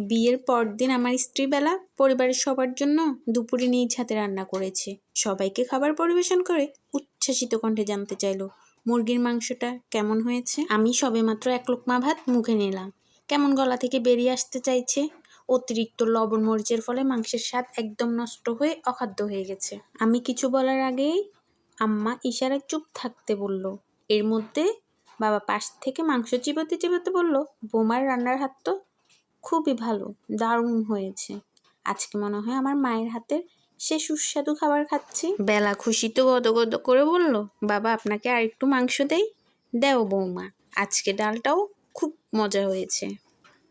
বিয়ের পরদিন আমার স্ত্রী বেলা পরিবারের সবার জন্য দুপুরে নিজ হাতে রান্না করেছে। সবাইকে খাবার পরিবেশন করে উচ্ছ্বাসিত কণ্ঠে জানতে চাইলো, মুরগির মাংসটা কেমন হয়েছে? আমি সবেমাত্র এক লোকমা ভাত মুখে নিলাম, কেমন গলা থেকে বেরিয়ে আসতে চাইছে। অতিরিক্ত লবণ মরিচের ফলে মাংসের স্বাদ একদম নষ্ট হয়ে অখাদ্য হয়ে গেছে। আমি কিছু বলার আগেই আম্মা ইশারায় চুপ থাকতে বলল। এর মধ্যে বাবা পাশ থেকে মাংস চিবোতে চিবোতে বলল, বোমার রান্নার হাত তো খুবই ভালো, দারুণ হয়েছে। আজকে মনে হয় আমার মায়ের হাতের সে সুস্বাদু খাবার খাচ্ছি। বেলা খুশিতে গদগদ করে বলল, বাবা আপনাকে আর একটু মাংস দেই? দেও বৌমা, আজকে ডালটাও খুব মজা হয়েছে।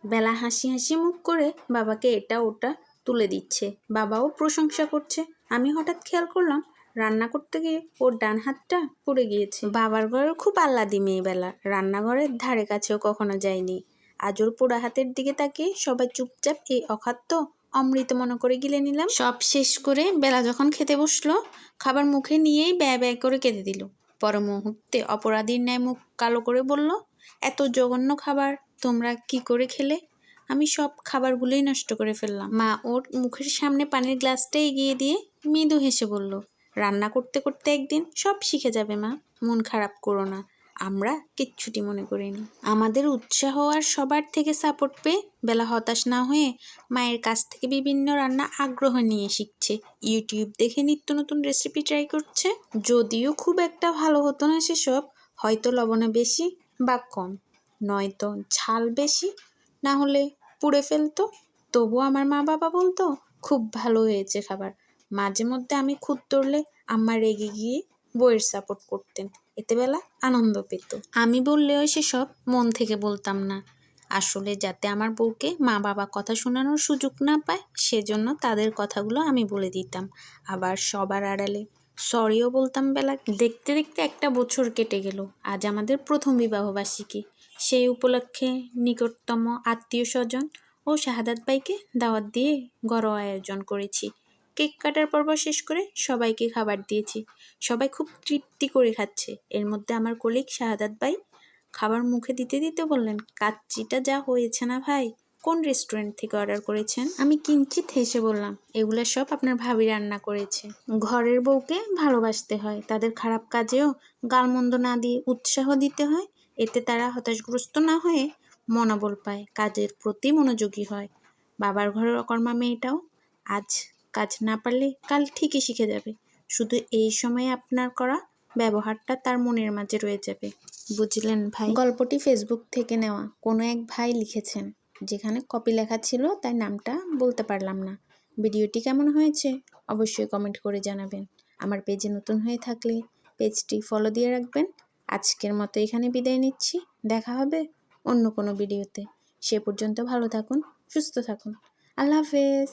বেলা হাসি হাসি মুখ করে বাবাকে এটা ওটা তুলে দিচ্ছে, বাবাও প্রশংসা করছে। আমি হঠাৎ খেয়াল করলাম রান্না করতে গিয়ে ওর ডান হাতটা পুড়ে গিয়েছে। বাবার ঘরের খুব আহ্লাদি মেয়ে বেলা, রান্নাঘরের ধারে কাছেও কখনো যায়নি। আজ ওর পোড়া হাতের দিকে তাকিয়ে সবাই চুপচাপ এই অখাদ্য অমৃত মনে করে গিলে নিলাম। সব শেষ করে বেলা যখন খেতে বসলো, খাবার মুখে নিয়েই ব্যয় ব্যয় করে কেঁদে দিল। পর মুহূর্তে অপরাধীর ন্যায় মুখ কালো করে বলল, এত জঘন্য খাবার তোমরা কি করে খেলে? আমি সব খাবারগুলোই নষ্ট করে ফেললাম। মা ওর মুখের সামনে পানির গ্লাসটা এগিয়ে দিয়ে মৃদু হেসে বলল, রান্না করতে করতে একদিন সব শিখে যাবে মা, মন খারাপ করো না, আমরা কিচ্ছুটি মনে করিনি। আমাদের উৎসাহ আর সবার থেকে সাপোর্ট পেয়ে বেলা হতাশ না হয়ে মায়ের কাছ থেকে বিভিন্ন রান্না আগ্রহ নিয়ে শিখছে। ইউটিউব দেখে নিত্য নতুন রেসিপি ট্রাই করছে। যদিও খুব একটা ভালো হতো না সেসব, হয়তো লবণে বেশি বা কম, নয়তো ঝাল বেশি, না হলে পুড়ে ফেলতো, তবু আমার মা বাবা বলতো খুব ভালো হয়েছে খাবার। মাঝে মধ্যে আমি খুঁত ধরলে আম্মা রেগে গিয়ে বউয়ের সাপোর্ট করতেন, এতে বেলা আনন্দ পেত। আমি বললেও সেসব মন থেকে বলতাম না, আসলে যাতে আমার বউকে মা বাবা কথা শোনানোর সুযোগ না পায় সেজন্য তাদের কথাগুলো আমি বলে দিতাম। আবার সবার আড়ালে সরিও বলতাম বেলা। দেখতে দেখতে একটা বছর কেটে গেল। আজ আমাদের প্রথম বিবাহবার্ষিকী। সেই উপলক্ষে নিকটতম আত্মীয় স্বজন ও শাহাদাত ভাইকে দাওয়াত দিয়ে ঘরোয়া আয়োজন করেছি। কেক কাটার পর্ব শেষ করে সবাইকে খাবার দিয়েছি। সবাই খুব তৃপ্তি করে খাচ্ছে। এর মধ্যে আমার কলিগ শাহাদাত ভাই খাবার মুখে দিতে দিতে বললেন, কাচ্চিটা যা হয়েছে না ভাই, কোন রেস্টুরেন্ট থেকে অর্ডার করেছেন? আমি কিঞ্চিত হেসে বললাম, এগুলো সব আপনার ভাবি রান্না করেছে। ঘরের বউকে ভালোবাসতে হয়, তাদের খারাপ কাজেও গালমন্দ না দিয়ে উৎসাহ দিতে হয়, এতে তারা হতাশগ্রস্ত না হয়ে মনোবল পায়, কাজের প্রতি মনোযোগী হয়। বাবার ঘরের অকর্মা মেয়েটাও আজ কাজ না পারলে কাল ঠিকই শিখে যাবে। শুধু এই সময়ে আপনার করা ব্যবহারটা তার মনের মাঝে রয়ে যাবে, বুঝলেন ভাই? গল্পটি ফেসবুক থেকে নেওয়া, কোনো এক ভাই লিখেছেন, যেখানে কপি লেখা ছিল তাই নামটা বলতে পারলাম না। ভিডিওটি কেমন হয়েছে অবশ্যই কমেন্ট করে জানাবেন। আমার পেজে নতুন হয়ে থাকলে পেজটি ফলো দিয়ে রাখবেন। আজকের মতো এখানে বিদায় নিচ্ছি, দেখা হবে অন্য কোনো ভিডিওতে। সে পর্যন্ত ভালো থাকুন, সুস্থ থাকুন, আল্লাহ হাফেজ।